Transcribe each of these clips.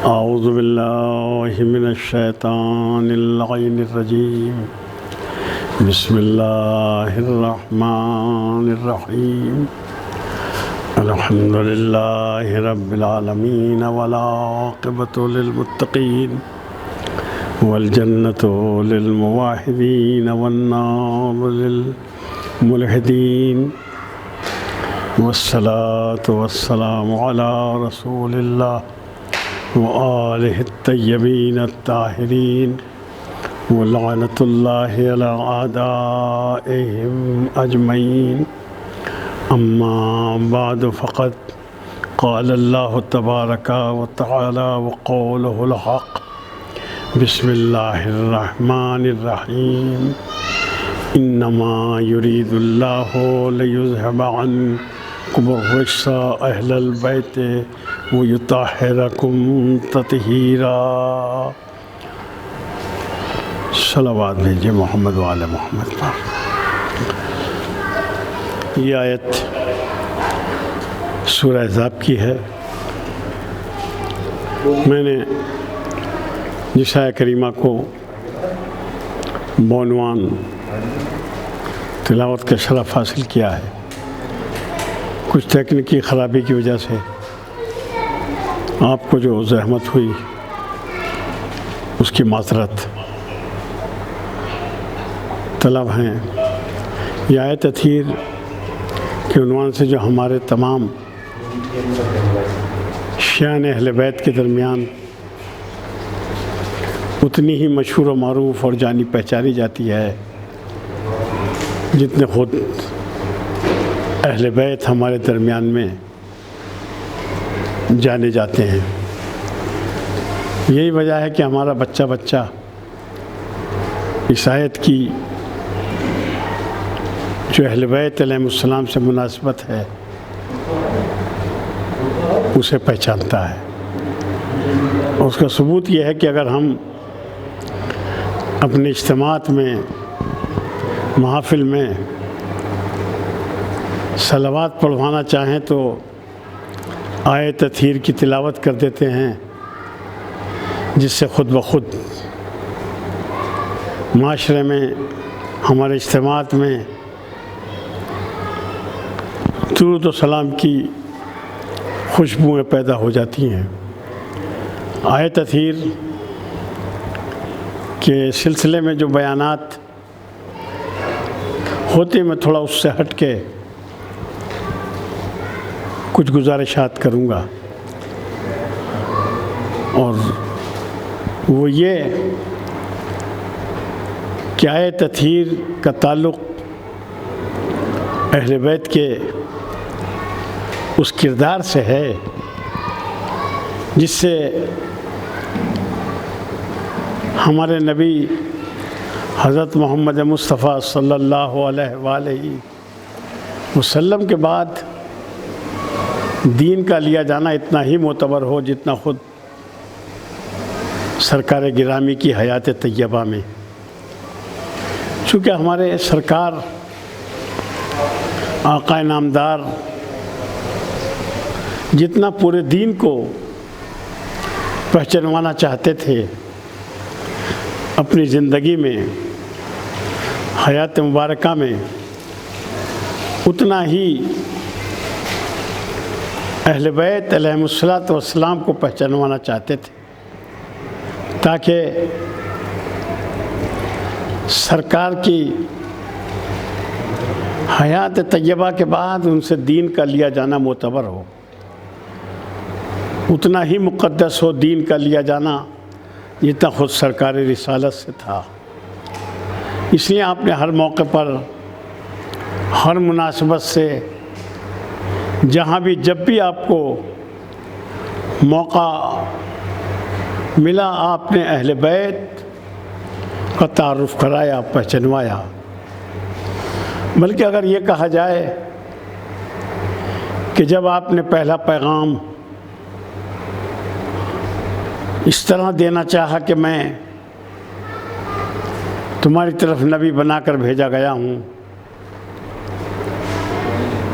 اعوذ باللہ من الشیطان اللعین الرجیم بسم اللہ الرحمن الرحیم الحمد للہ رب العالمین والعاقبۃ للمتقین والجنۃ للموحدین والنار للملحدین والصلاة والسلام علی رسول اللہ وآلہ الطیبین الطاہرین ولعنۃ اللہ علی اعدائہم اجمعین اما بعد فقد قال اللہ تبارک وتعالی وقولہ الحق بسم اللہ الرحمن الرحیم انما یرید اللہ لیذہب عنکم الرجس اہل البیت وَيُطَهِّرَكُمْ تَطْهِيرًا۔ صلوات بھیجیے محمد وعلی محمد پر۔ یہ آیت سورہ احزاب کی ہے۔ میں نے جس آیت کریمہ کو بعنوان تلاوت کا شرف حاصل کیا ہے، کچھ تکنیکی خرابی کی وجہ سے آپ کو جو زحمت ہوئی اس کی معذرت طلب ہیں۔ یہ آیت تطہیر کے عنوان سے جو ہمارے تمام شیعہ اہل بیت کے درمیان اتنی ہی مشہور و معروف اور جانی پہچانی جاتی ہے جتنے خود اہل بیت ہمارے درمیان میں جانے جاتے ہیں۔ یہی وجہ ہے کہ ہمارا بچہ اس آیت کی جو اہل بیت علیہ السلام سے مناسبت ہے اسے پہچانتا ہے۔ اور اس کا ثبوت یہ ہے کہ اگر ہم اپنے اجتماعات میں، محافل میں صلوات پڑھوانا چاہیں تو آیت تطہیر کی تلاوت کر دیتے ہیں، جس سے خود بخود معاشرے میں، ہمارے اجتماعات میں درود و سلام کی خوشبوئیں پیدا ہو جاتی ہیں۔ آیت تطہیر کے سلسلے میں جو بیانات ہوتے میں تھوڑا اس سے ہٹ کے کچھ گزارشات کروں گا، اور وہ یہ کہ آیت تطہیر کا تعلق اہل بیت کے اس کردار سے ہے جس سے ہمارے نبی حضرت محمد مصطفیٰ صلی اللہ علیہ وآلہ وسلم کے بعد دین کا لیا جانا اتنا ہی معتبر ہو جتنا خود سرکار گرامی کی حیات طیبہ میں۔ چونکہ ہمارے سرکار آقا نامدار جتنا پورے دین کو پہچانوانا چاہتے تھے اپنی زندگی میں، حیات مبارکہ میں، اتنا ہی اہل بیت علیہم السلام کو پہچانوانا چاہتے تھے، تاکہ سرکار کی حیات طیبہ کے بعد ان سے دین کا لیا جانا معتبر ہو، اتنا ہی مقدس ہو دین کا لیا جانا جتنا خود سرکار رسالت سے تھا۔ اس لیے آپ نے ہر موقع پر، ہر مناسبت سے، جہاں بھی جب بھی آپ کو موقع ملا آپ نے اہل بیت کا تعارف کرایا، پہچنوایا۔ بلکہ اگر یہ کہا جائے کہ جب آپ نے پہلا پیغام اس طرح دینا چاہا کہ میں تمہاری طرف نبی بنا کر بھیجا گیا ہوں،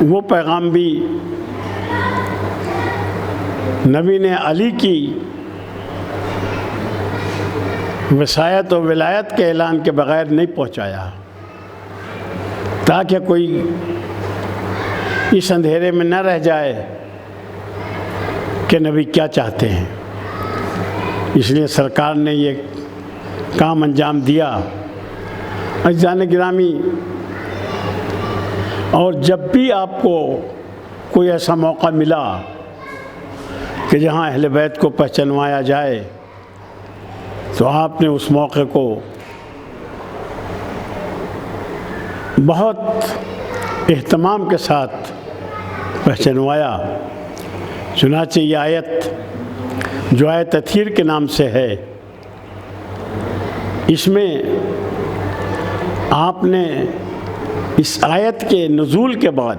وہ پیغام بھی نبی نے علی کی وصایت و ولایت کے اعلان کے بغیر نہیں پہنچایا، تاکہ کوئی اس اندھیرے میں نہ رہ جائے کہ نبی کیا چاہتے ہیں۔ اس لیے سرکار نے یہ کام انجام دیا۔ عزیزان گرامی، اور جب بھی آپ کو کوئی ایسا موقع ملا کہ جہاں اہل بیت کو پہچانوایا جائے تو آپ نے اس موقع کو بہت اہتمام کے ساتھ پہچانوایا۔ چنانچہ یہ آیت جو آیت تطہیر کے نام سے ہے، اس میں آپ نے اس آیت کے نزول کے بعد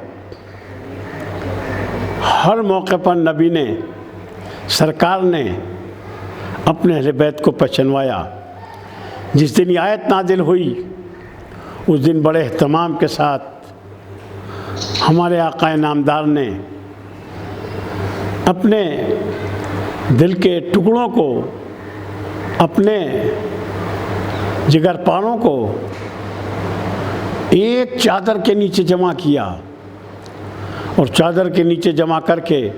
ہر موقع پر نبی نے، سرکار نے اپنے اہل بیت کو پہچانوایا۔ جس دن یہ آیت نازل ہوئی اس دن بڑے اہتمام کے ساتھ ہمارے آقا نامدار نے اپنے دل کے ٹکڑوں کو، اپنے جگر پاروں کو ایک چادر کے نیچے جمع کیا، اور چادر کے نیچے جمع کر کے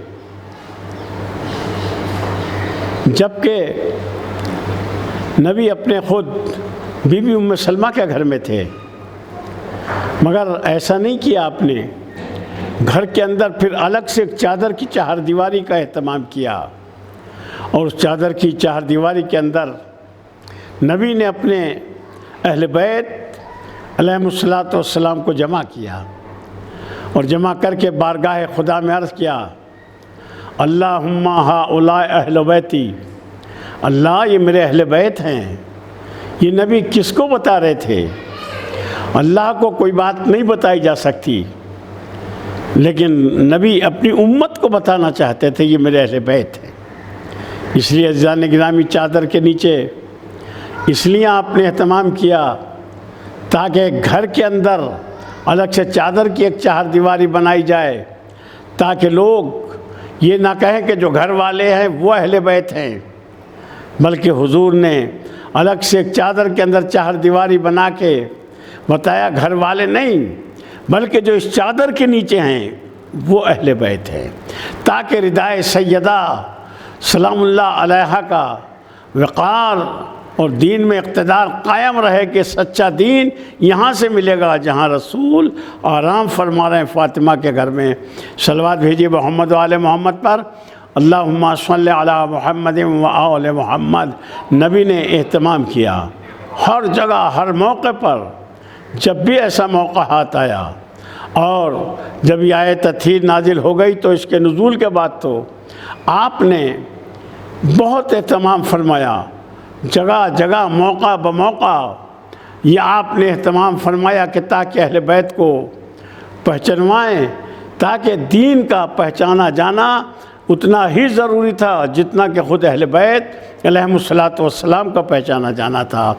جبکہ نبی اپنے خود بی بی ام سلمہ کے گھر میں تھے، مگر ایسا نہیں کیا آپ نے، گھر کے اندر پھر الگ سے ایک چادر کی چہار دیواری کا اہتمام کیا، اور اس چادر کی چہار دیواری کے اندر نبی نے اپنے اہل بیت علیہم الصلاۃ والسلام کو جمع کیا، اور جمع کر کے بارگاہ خدا میں عرض کیا، اللہم ہؤلاء اہل بیتی، اللہ یہ میرے اہل بیت ہیں۔ یہ نبی کس کو بتا رہے تھے؟ اللہ کو کوئی بات نہیں بتائی جا سکتی، لیکن نبی اپنی امت کو بتانا چاہتے تھے یہ میرے اہل بیت ہیں۔ اس لیے عزیزان گرامی، چادر کے نیچے اس لیے آپ نے اہتمام کیا تاکہ گھر کے اندر الگ سے چادر کی ایک چہار دیواری بنائی جائے، تاکہ لوگ یہ نہ کہیں کہ جو گھر والے ہیں وہ اہل بیت ہیں، بلکہ حضور نے الگ سے ایک چادر کے اندر چہار دیواری بنا کے بتایا گھر والے نہیں، بلکہ جو اس چادر کے نیچے ہیں وہ اہل بیت ہیں، تاکہ ردائے سیدہ سلام اللہ علیہا کا وقار اور دین میں اقتدار قائم رہے کہ سچا دین یہاں سے ملے گا جہاں رسول آرام فرما رہے ہیں فاطمہ کے گھر میں۔ صلوات بھیجیے محمد و آل محمد پر، اللہم صلی علی محمد و آل محمد۔ نبی نے اہتمام کیا ہر جگہ، ہر موقع پر، جب بھی ایسا موقع ہاتھ آیا۔ اور جب یہ آیت تطہیر نازل ہو گئی تو اس کے نزول کے بعد تو آپ نے بہت اہتمام فرمایا، جگہ جگہ موقع بموقع یہ آپ نے اہتمام فرمایا کہ تاکہ اہل بیت کو پہچانوائیں، تاکہ دین کا پہچانا جانا اتنا ہی ضروری تھا جتنا کہ خود اہل بیت علیہم الصلاۃ والسلام کا پہچانا جانا تھا۔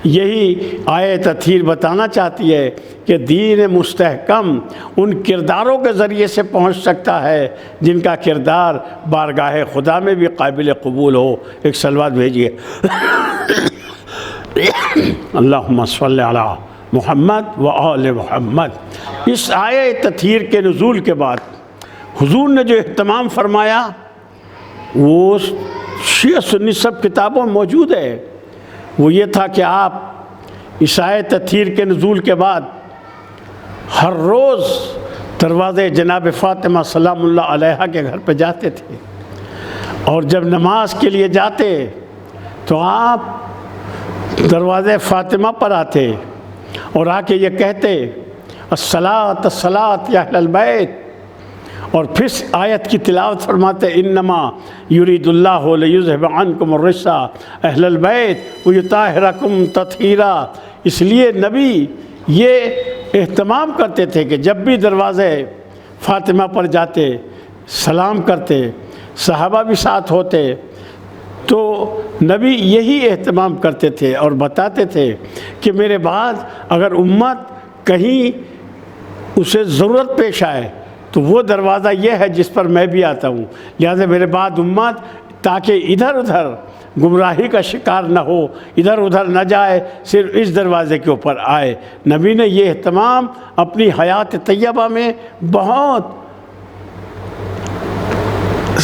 یہی آیت تطہیر بتانا چاہتی ہے کہ دین مستحکم ان کرداروں کے ذریعے سے پہنچ سکتا ہے جن کا کردار بارگاہ خدا میں بھی قابل قبول ہو۔ ایک صلوات بھیجیے، اللہم صلی علی محمد و آل محمد۔ اس آیت تطہیر کے نزول کے بعد حضور نے جو اہتمام فرمایا وہ شیعہ سنی سب کتابوں میں موجود ہے، وہ یہ تھا کہ آپ اس آیت تطہیر کے نزول کے بعد ہر روز دروازے جناب فاطمہ سلام اللہ علیہا کے گھر پہ جاتے تھے، اور جب نماز کے لیے جاتے تو آپ دروازے فاطمہ پر آتے اور آ کے یہ کہتے، الصلاۃ الصلاۃ یا اہل البیت، اور پھر آیت کی تلاوت فرماتے، انما یرید اللہ لیذھب عنکم الرجس اہل البیت ویطہرکم تطہیرا۔ اس لیے نبی یہ اہتمام کرتے تھے کہ جب بھی دروازے فاطمہ پر جاتے سلام کرتے، صحابہ بھی ساتھ ہوتے، تو نبی یہی اہتمام کرتے تھے اور بتاتے تھے کہ میرے بعد اگر امت کہیں اسے ضرورت پیش آئے تو وہ دروازہ یہ ہے جس پر میں بھی آتا ہوں، لہذا میرے بعد امت تاکہ ادھر ادھر گمراہی کا شکار نہ ہو، ادھر ادھر نہ جائے، صرف اس دروازے کے اوپر آئے۔ نبی نے یہ اہتمام اپنی حیات طیبہ میں بہت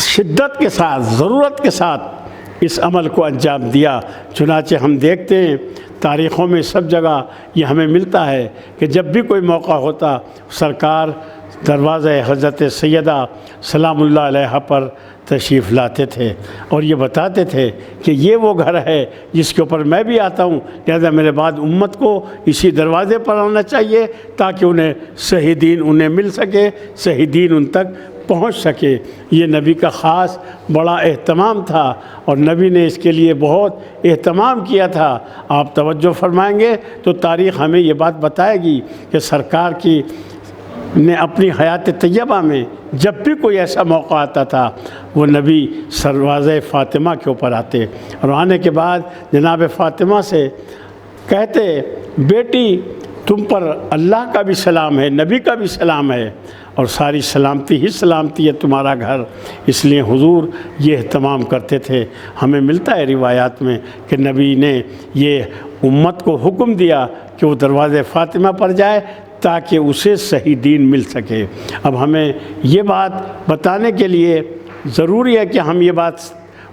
شدت کے ساتھ، ضرورت کے ساتھ اس عمل کو انجام دیا۔ چنانچہ ہم دیکھتے ہیں تاریخوں میں سب جگہ یہ ہمیں ملتا ہے کہ جب بھی کوئی موقع ہوتا، سرکار دروازہ حضرت سیدہ سلام اللہ علیہ پر تشریف لاتے تھے اور یہ بتاتے تھے کہ یہ وہ گھر ہے جس کے اوپر میں بھی آتا ہوں، لہذا میرے بعد امت کو اسی دروازے پر آنا چاہیے تاکہ انہیں صحیح دین انہیں مل سکے، صحیح دین ان تک پہنچ سکے۔ یہ نبی کا خاص بڑا اہتمام تھا اور نبی نے اس کے لیے بہت اہتمام کیا تھا۔ آپ توجہ فرمائیں گے تو تاریخ ہمیں یہ بات بتائے گی کہ سرکار کی نے اپنی حیات طیبہ میں جب بھی کوئی ایسا موقع آتا تھا، وہ نبی دروازہ فاطمہ کے اوپر آتے اور آنے کے بعد جناب فاطمہ سے کہتے، بیٹی تم پر اللہ کا بھی سلام ہے، نبی کا بھی سلام ہے، اور ساری سلامتی ہی سلامتی ہے تمہارا گھر۔ اس لیے حضور یہ اہتمام کرتے تھے۔ ہمیں ملتا ہے روایات میں کہ نبی نے یہ امت کو حکم دیا کہ وہ دروازے فاطمہ پر جائے تاکہ اسے صحیح دین مل سکے۔ اب ہمیں یہ بات بتانے کے لیے ضروری ہے کہ ہم یہ بات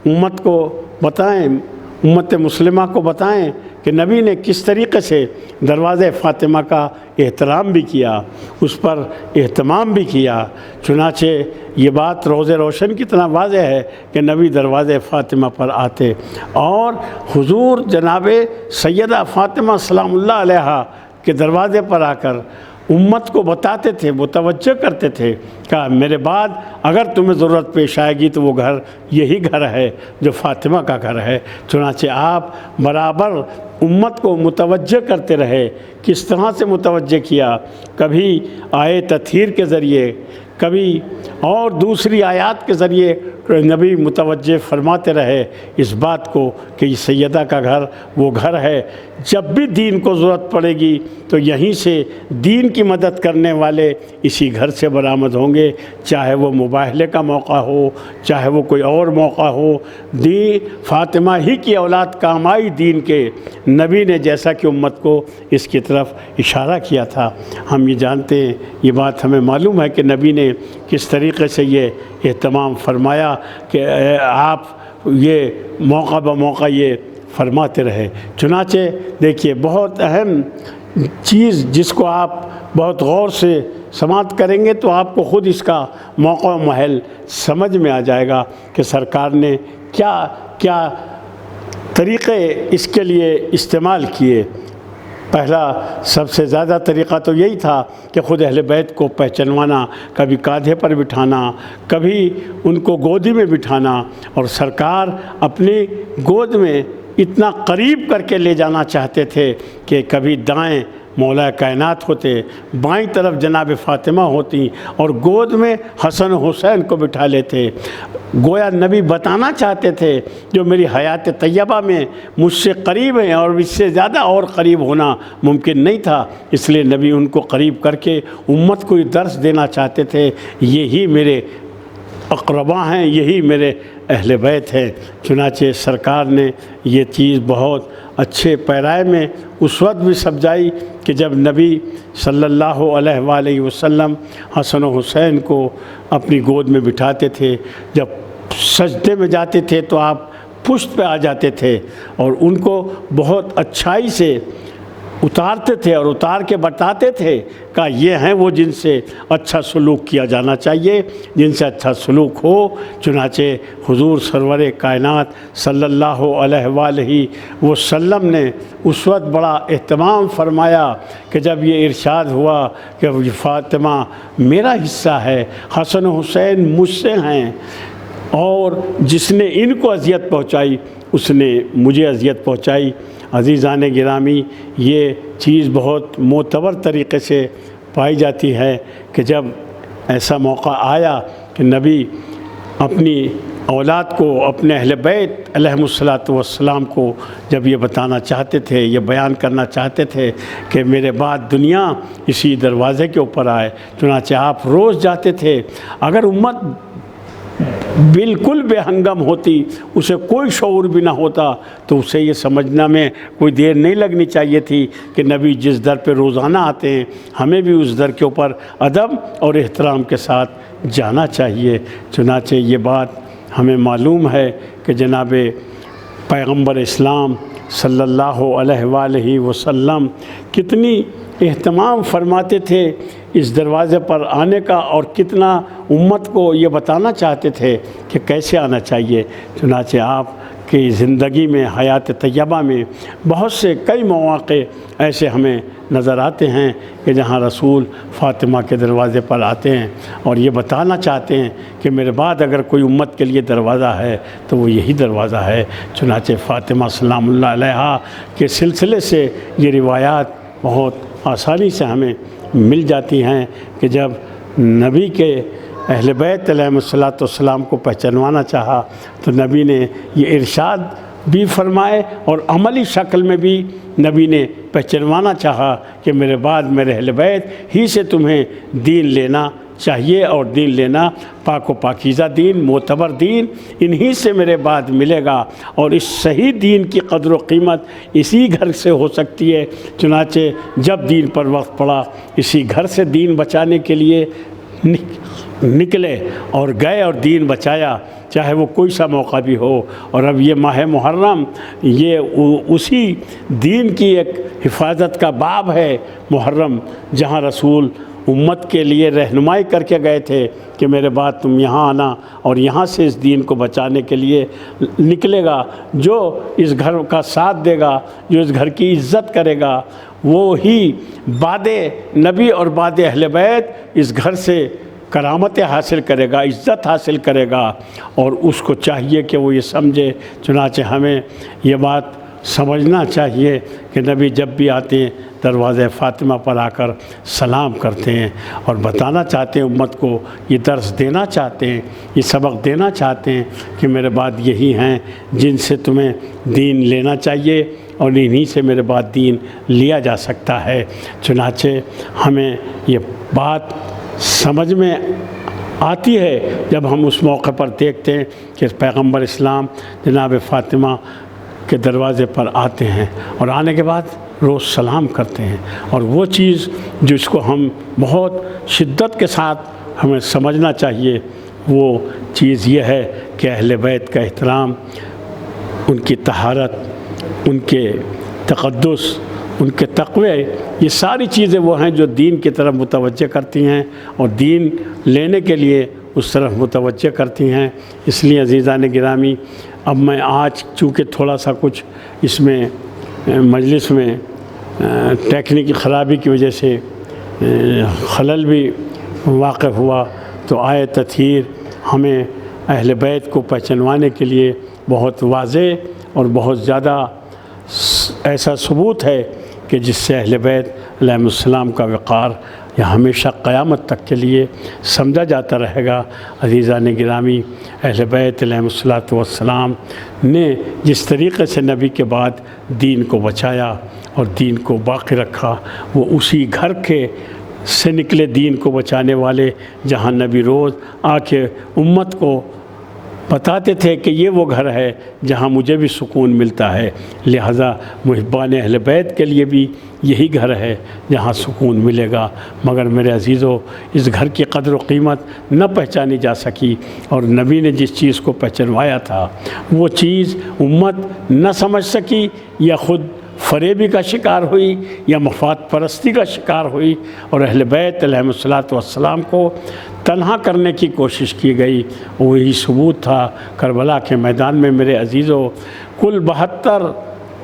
امت کو بتائیں، امت مسلمہ کو بتائیں کہ نبی نے کس طریقے سے دروازہ فاطمہ کا احترام بھی کیا، اس پر اہتمام بھی کیا۔ چنانچہ یہ بات روز روشن کی طرح واضح ہے کہ نبی دروازہ فاطمہ پر آتے اور حضور جناب سیدہ فاطمہ سلام اللہ علیہا کے دروازے پر آ کر امت کو بتاتے تھے، متوجہ کرتے تھے کہ میرے بعد اگر تمہیں ضرورت پیش آئے گی تو وہ گھر یہی گھر ہے جو فاطمہ کا گھر ہے۔ چنانچہ آپ برابر امت کو متوجہ کرتے رہے۔ کس طرح سے متوجہ کیا؟ کبھی آیے تطہیر کے ذریعے، کبھی اور دوسری آیات کے ذریعے نبی متوجہ فرماتے رہے اس بات کو کہ یہ سیدہ کا گھر وہ گھر ہے، جب بھی دین کو ضرورت پڑے گی تو یہیں سے دین کی مدد کرنے والے اسی گھر سے برآمد ہوں گے، چاہے وہ مباہلے کا موقع ہو، چاہے وہ کوئی اور موقع ہو۔ دین فاطمہ ہی کی اولاد کام آئی دین کے۔ نبی نے جیسا کہ امت کو اس کی طرف اشارہ کیا تھا، ہم یہ جانتے ہیں، یہ بات ہمیں معلوم ہے کہ نبی نے کس طریقے سے یہ اہتمام فرمایا کہ آپ یہ موقع بموقع یہ فرماتے رہے۔ چنانچہ دیکھیے بہت اہم چیز جس کو آپ بہت غور سے سماعت کریں گے تو آپ کو خود اس کا موقع و محل سمجھ میں آ جائے گا کہ سرکار نے کیا کیا طریقے اس کے لیے استعمال کیے۔ پہلا سب سے زیادہ طریقہ تو یہی تھا کہ خود اہل بیت کو پہچنوانا، کبھی کاندھے پر بٹھانا، کبھی ان کو گودی میں بٹھانا، اور سرکار اپنی گود میں اتنا قریب کر کے لے جانا چاہتے تھے کہ کبھی دائیں مولا کائنات ہوتے، بائیں طرف جناب فاطمہ ہوتی اور گود میں حسن حسین کو بٹھا لیتے۔ گویا نبی بتانا چاہتے تھے جو میری حیات طیبہ میں مجھ سے قریب ہیں اور اس سے زیادہ اور قریب ہونا ممکن نہیں تھا، اس لیے نبی ان کو قریب کر کے امت کو یہ درس دینا چاہتے تھے، یہی میرے اقربا ہیں، یہی میرے اہل بیت ہیں۔ چنانچہ سرکار نے یہ چیز بہت اچھے پیرائے میں اس وقت بھی سمجھائی کہ جب نبی صلی اللہ علیہ وآلہ وسلم حسن و حسین کو اپنی گود میں بٹھاتے تھے، جب سجدے میں جاتے تھے تو آپ پشت پہ آ جاتے تھے اور ان کو بہت اچھائی سے اتارتے تھے اور اتار کے بتاتے تھے کہ یہ ہیں وہ جن سے اچھا سلوک کیا جانا چاہیے، جن سے اچھا سلوک ہو۔ چنانچہ حضور سرور کائنات صلی اللہ علیہ وآلہ وسلم نے اس وقت بڑا اہتمام فرمایا کہ جب یہ ارشاد ہوا کہ فاطمہ میرا حصہ ہے، حسن و حسین مجھ سے ہیں، اور جس نے ان کو اذیت پہنچائی اس نے مجھے اذیت پہنچائی۔ عزیزان گرامی، یہ چیز بہت معتبر طریقے سے پائی جاتی ہے کہ جب ایسا موقع آیا کہ نبی اپنی اولاد کو، اپنے اہل بیت علیہم الصلاۃ والسلام کو جب یہ بتانا چاہتے تھے، یہ بیان کرنا چاہتے تھے کہ میرے بعد دنیا اسی دروازے کے اوپر آئے، چنانچہ آپ روز جاتے تھے۔ اگر امت بالکل بے ہنگم ہوتی، اسے کوئی شعور بھی نہ ہوتا، تو اسے یہ سمجھنا میں کوئی دیر نہیں لگنی چاہیے تھی کہ نبی جس در پہ روزانہ آتے ہیں ہمیں بھی اس در کے اوپر ادب اور احترام کے ساتھ جانا چاہیے۔ چنانچہ یہ بات ہمیں معلوم ہے کہ جناب پیغمبر اسلام صلی اللہ علیہ وآلہ وسلم کتنی اہتمام فرماتے تھے اس دروازے پر آنے کا، اور کتنا امت کو یہ بتانا چاہتے تھے کہ کیسے آنا چاہیے۔ چنانچہ آپ کی زندگی میں، حیات طیبہ میں بہت سے کئی مواقع ایسے ہمیں نظر آتے ہیں کہ جہاں رسول فاطمہ کے دروازے پر آتے ہیں اور یہ بتانا چاہتے ہیں کہ میرے بعد اگر کوئی امت کے لیے دروازہ ہے تو وہ یہی دروازہ ہے۔ چنانچہ فاطمہ سلام اللہ علیہا کے سلسلے سے یہ روایات بہت آسانی سے ہمیں مل جاتی ہیں کہ جب نبی کے اہل بیت علیہ الصلوۃ والسلام کو پہچانوانا چاہا تو نبی نے یہ ارشاد بھی فرمائے اور عملی شکل میں بھی نبی نے پہچانوانا چاہا کہ میرے بعد میرے اہل بیت ہی سے تمہیں دین لینا چاہیے، اور دین لینا پاک و پاکیزہ دین، معتبر دین انہی سے میرے بعد ملے گا، اور اس صحیح دین کی قدر و قیمت اسی گھر سے ہو سکتی ہے۔ چنانچہ جب دین پر وقت پڑا اسی گھر سے دین بچانے کے لیے نکلے اور گئے اور دین بچایا، چاہے وہ کوئی سا موقع بھی ہو۔ اور اب یہ ماہ محرم یہ اسی دین کی ایک حفاظت کا باب ہے محرم، جہاں رسول امت کے لیے رہنمائی کر کے گئے تھے کہ میرے بعد تم یہاں آنا اور یہاں سے اس دین کو بچانے کے لیے نکلے گا، جو اس گھر کا ساتھ دے گا، جو اس گھر کی عزت کرے گا، وہی بعد نبی اور بعد اہل بیت اس گھر سے کرامتیں حاصل کرے گا، عزت حاصل کرے گا، اور اس کو چاہیے کہ وہ یہ سمجھے۔ چنانچہ ہمیں یہ بات سمجھنا چاہیے کہ نبی جب بھی آتے ہیں دروازہ فاطمہ پر آ کر سلام کرتے ہیں اور بتانا چاہتے ہیں امت کو، یہ درس دینا چاہتے ہیں، یہ سبق دینا چاہتے ہیں کہ میرے بعد یہی ہیں جن سے تمہیں دین لینا چاہیے، اور انہی سے میرے بعد دین لیا جا سکتا ہے۔ چنانچہ ہمیں یہ بات سمجھ میں آتی ہے جب ہم اس موقع پر دیکھتے ہیں کہ پیغمبر اسلام جناب فاطمہ کے دروازے پر آتے ہیں اور آنے کے بعد روز سلام کرتے ہیں، اور وہ چیز جس کو ہم بہت شدت کے ساتھ ہمیں سمجھنا چاہیے وہ چیز یہ ہے کہ اہل بیت کا احترام، ان کی طہارت، ان کے تقدس، ان کے تقوی، یہ ساری چیزیں وہ ہیں جو دین کی طرف متوجہ کرتی ہیں اور دین لینے کے لیے اس طرف متوجہ کرتی ہیں۔ اس لیے عزیزان گرامی، اب میں آج چونکہ تھوڑا سا کچھ اس میں مجلس میں ٹیکنیکی خرابی کی وجہ سے خلل بھی واقع ہوا، تو آئے تطہیر ہمیں اہل بیت کو پہچانوانے کے لیے بہت واضح اور بہت زیادہ ایسا ثبوت ہے کہ جس سے اہل بیت علیہ السلام کا وقار یہ ہمیشہ قیامت تک کے لیے سمجھا جاتا رہے گا۔ عزیزان گرامی، اہل بیت علیہ السلام نے جس طریقے سے نبی کے بعد دین کو بچایا اور دین کو باقی رکھا، وہ اسی گھر کے سے نکلے دین کو بچانے والے، جہاں نبی روز آ کے امت کو بتاتے تھے کہ یہ وہ گھر ہے جہاں مجھے بھی سکون ملتا ہے، لہٰذا محبان اہل بیت کے لیے بھی یہی گھر ہے جہاں سکون ملے گا۔ مگر میرے عزیزو، اس گھر کی قدر و قیمت نہ پہچانی جا سکی، اور نبی نے جس چیز کو پہچانوایا تھا وہ چیز امت نہ سمجھ سکی، یا خود فریبی کا شکار ہوئی یا مفاد پرستی کا شکار ہوئی، اور اہل بیت علیہ السلام کو تنہا کرنے کی کوشش کی گئی۔ وہی ثبوت تھا کربلا کے میدان میں میرے عزیزو۔ کل 72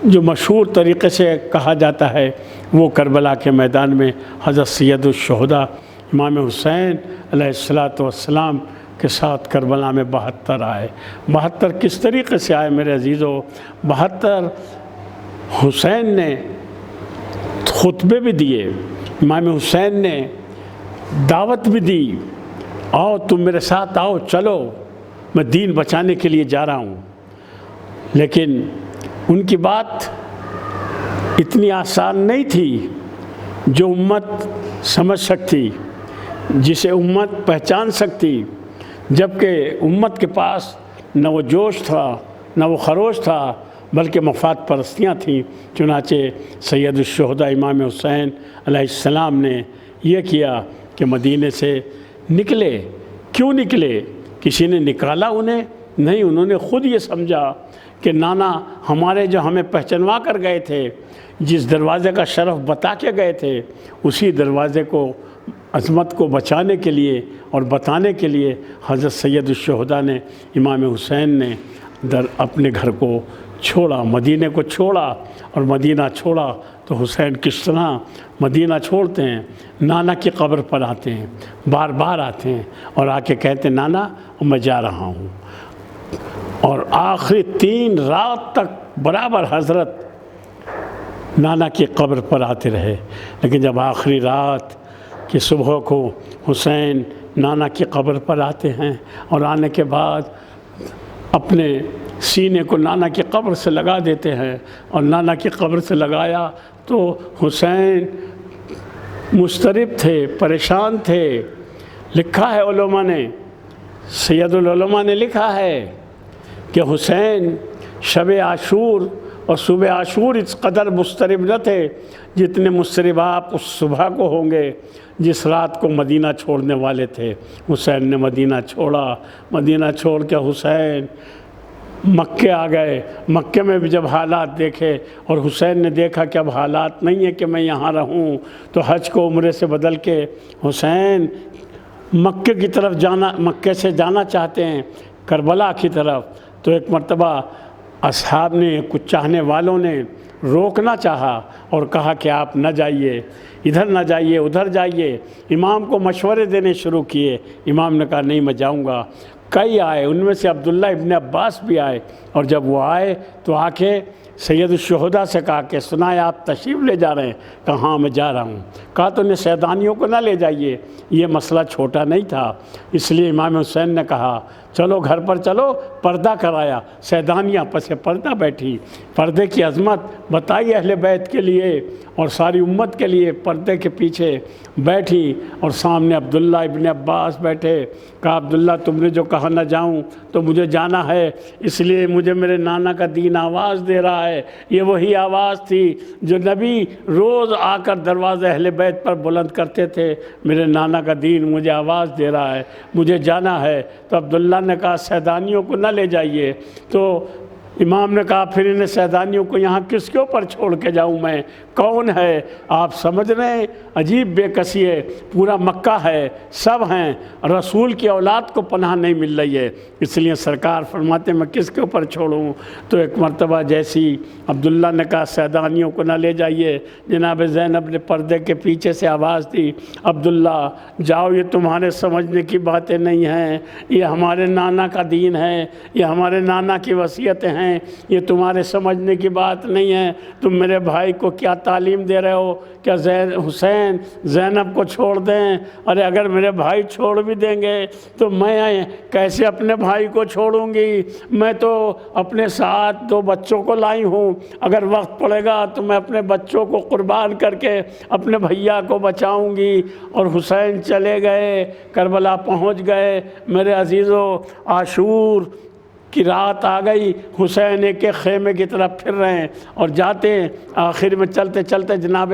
جو مشہور طریقے سے کہا جاتا ہے، وہ کربلا کے میدان میں حضرت سید الشہداء امام حسین علیہ السلام کے ساتھ کربلا میں 72 آئے۔ 72 کس طریقے سے آئے میرے عزیزو؟ 72 حسین نے خطبے بھی دیے، امام حسین نے دعوت بھی دی، آؤ تم میرے ساتھ آؤ، چلو میں دین بچانے کے لیے جا رہا ہوں۔ لیکن ان کی بات اتنی آسان نہیں تھی جو امت سمجھ سکتی، جسے امت پہچان سکتی۔ جبکہ امت کے پاس نہ وہ جوش تھا نہ وہ خروش تھا، بلکہ مفاد پرستیاں تھیں۔ چنانچہ سید الشہداء امام حسین علیہ السلام نے یہ کیا کہ مدینے سے نکلے۔ کیوں نکلے؟ کسی نے نکالا انہیں؟ نہیں، انہوں نے خود یہ سمجھا کہ نانا ہمارے جو ہمیں پہچنوا کر گئے تھے، جس دروازے کا شرف بتا کے گئے تھے، اسی دروازے کو، عظمت کو بچانے کے لیے اور بتانے کے لیے حضرت سید الشہداء نے، امام حسین نے اپنے گھر کو چھوڑا، مدینے کو چھوڑا۔ اور مدینہ چھوڑا تو حسین کس طرح مدینہ چھوڑتے ہیں، نانا کی قبر پر آتے ہیں، بار بار آتے ہیں اور آ کے کہتے ہیں نانا میں جا رہا ہوں۔ اور آخری 3 رات تک برابر حضرت نانا کی قبر پر آتے رہے، لیکن جب آخری رات کی صبح کو حسین نانا کی قبر پر آتے ہیں اور آنے کے بعد اپنے سینے کو نانا کی قبر سے لگا دیتے ہیں، اور نانا کی قبر سے لگایا تو حسین مضطرب تھے، پریشان تھے۔ لکھا ہے علماء نے، سید العلماء نے لکھا ہے کہ حسین شب عاشور اور صبح عاشور اس قدر مضطرب نہ تھے جتنے مضطرب آپ اس صبح کو ہوں گے جس رات کو مدینہ چھوڑنے والے تھے۔ حسین نے مدینہ چھوڑا، مدینہ چھوڑ کے حسین مکے آ گئے۔ مکے میں بھی جب حالات دیکھے اور حسین نے دیکھا کہ اب حالات نہیں ہے کہ میں یہاں رہوں، تو حج کو عمرے سے بدل کے حسین مکے کی طرف جانا، مکے سے جانا چاہتے ہیں کربلا کی طرف۔ تو ایک مرتبہ اصحاب نے، کچھ چاہنے والوں نے روکنا چاہا اور کہا کہ آپ نہ جائیے، ادھر نہ جائیے، ادھر جائیے۔ امام کو مشورے دینے شروع کیے۔ امام نے کہا نہیں میں جاؤں گا۔ کئی آئے، ان میں سے عبداللہ ابن عباس بھی آئے، اور جب وہ آئے تو آ کے سید الشہداء سے کہا کہ سنا ہے آپ تشریف لے جا رہے ہیں؟ کہا ہاں میں جا رہا ہوں۔ کہا تو انہیں سیدانیوں کو نہ لے جائیے، یہ مسئلہ چھوٹا نہیں تھا۔ اس لیے امام حسین نے کہا چلو گھر پر چلو، پردہ کرایا، سیدانیاں پس پردہ بیٹھی، پردے کی عظمت بتائی اہل بیت کے لیے اور ساری امت کے لیے، پردے کے پیچھے بیٹھی اور سامنے عبداللہ ابن عباس بیٹھے۔ کہا عبداللہ تم نے جو کہا نہ جاؤں تو مجھے جانا ہے، اس لیے مجھے میرے نانا کا دین آواز دے رہا ہے۔ یہ وہی آواز تھی جو نبی روز آ کر دروازے اہل بیت پر بلند کرتے تھے، میرے نانا کا دین مجھے آواز دے رہا ہے، مجھے جانا ہے۔ تو عبداللہ نے کہا سیدانیوں کو نہ لے جائیے۔ تو امام نے کہا پھر انہیں سیدانیوں کو یہاں کس کے اوپر چھوڑ کے جاؤں میں؟ کون ہے؟ آپ سمجھ رہے ہیں عجیب بے کسی ہے، پورا مکہ ہے، سب ہیں، رسول کی اولاد کو پناہ نہیں مل رہی ہے، اس لیے سرکار فرماتے ہیں میں کس کے اوپر چھوڑوں؟ تو ایک مرتبہ جیسی عبداللہ نے کہا سیدانیوں کو نہ لے جائیے، جناب زینب نے پردے کے پیچھے سے آواز دی عبداللہ جاؤ، یہ تمہارے سمجھنے کی باتیں نہیں ہیں، یہ ہمارے نانا کا دین ہے، یہ ہمارے نانا کی وصیتیں ہیں، یہ تمہارے سمجھنے کی بات نہیں ہے۔ تم میرے بھائی کو کیا تعلیم دے رہے ہو؟ کیا حسین زینب کو چھوڑ دیں؟ ارے اگر میرے بھائی چھوڑ بھی دیں گے تو میں کیسے اپنے بھائی کو چھوڑوں گی؟ میں تو اپنے ساتھ 2 بچوں کو لائی ہوں، اگر وقت پڑے گا تو میں اپنے بچوں کو قربان کر کے اپنے بھیا کو بچاؤں گی۔ اور حسین چلے گئے، کربلا پہنچ گئے۔ میرے عزیزو، عاشور کی رات آ گئی، حسین ایک خیمے کی طرف پھر رہے ہیں اور جاتے ہیں، آخر میں چلتے چلتے جناب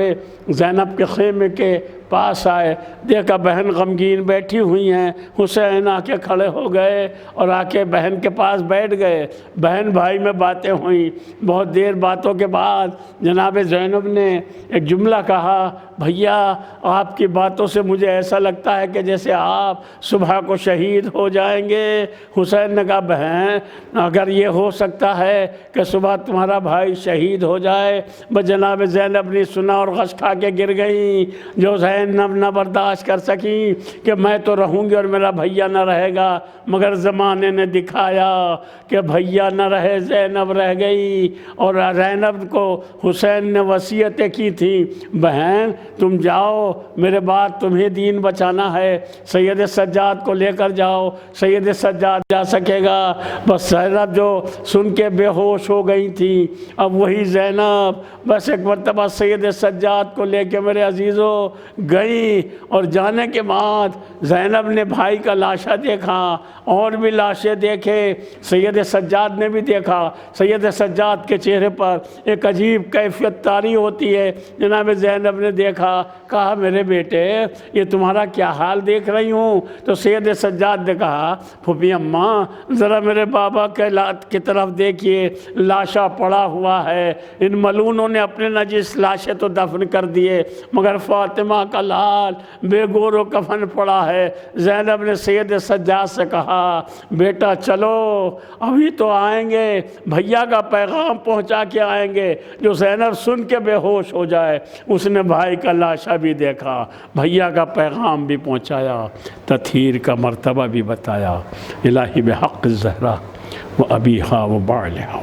زینب کے خیمے کے پاس آئے، دیکھا بہن غمگین بیٹھی ہوئی ہیں۔ حسین آ کے کھڑے ہو گئے اور آ کے بہن کے پاس بیٹھ گئے۔ بہن بھائی میں باتیں ہوئیں، بہت دیر باتوں کے بعد جناب زینب نے ایک جملہ کہا، بھیا آپ کی باتوں سے مجھے ایسا لگتا ہے کہ جیسے آپ صبح کو شہید ہو جائیں گے۔ حسین نے کہا بہن اگر یہ ہو سکتا ہے کہ صبح تمہارا بھائی شہید ہو جائے، بس جناب زینب نے سنا اور غش کھا کے گر گئیں۔ جو زینب نہ برداشت کر سکیں کہ میں تو رہوں گی اور میرا بھیا نہ رہے گا، مگر زمانے نے دکھایا کہ بھیا نہ رہے، زینب رہ گئی۔ اور زینب کو حسین نے وصیتیں کی تھیں، بہن تم جاؤ، میرے بعد تمہیں دین بچانا ہے، سید سجاد کو لے کر جاؤ، سید سجاد جا سکے گا۔ بس زینب جو سن کے بے ہوش ہو گئی تھی، اب وہی زینب بس ایک مرتبہ سید سجاد کو لے کے میرے عزیزو گئی اور جانے کے بعد زینب نے بھائی کا لاشا دیکھا، اور بھی لاشیں دیکھے، سید سجاد نے بھی دیکھا۔ سید سجاد کے چہرے پر ایک عجیب کیفیت طاری ہوتی ہے۔ جناب زینب نے دیکھا، کہا میرے بیٹے یہ تمہارا کیا حال دیکھ رہی ہوں؟ تو سید سجاد نے کہا پھوپھی اماں ذرا میرے بابا کی طرف دیکھیے، لاشا پڑا ہوا ہے، ان ملونوں نے اپنے نجس لاشیں تو دفن کر دیے مگر فاطمہ کا لال بے گور و کفن پڑا ہے۔ زینب نے سید سجاد سے کہا بیٹا چلو ابھی تو آئیں گے، بھیا کا پیغام پہنچا کے آئیں گے۔ جو زینب سن کے بے ہوش ہو جائے، اس نے بھائی کا لاشا بھی دیکھا، بھیا کا پیغام بھی پہنچایا، تطہیر کا مرتبہ بھی بتایا۔ الہی بحق الزہرا و ابیہا و بعلہا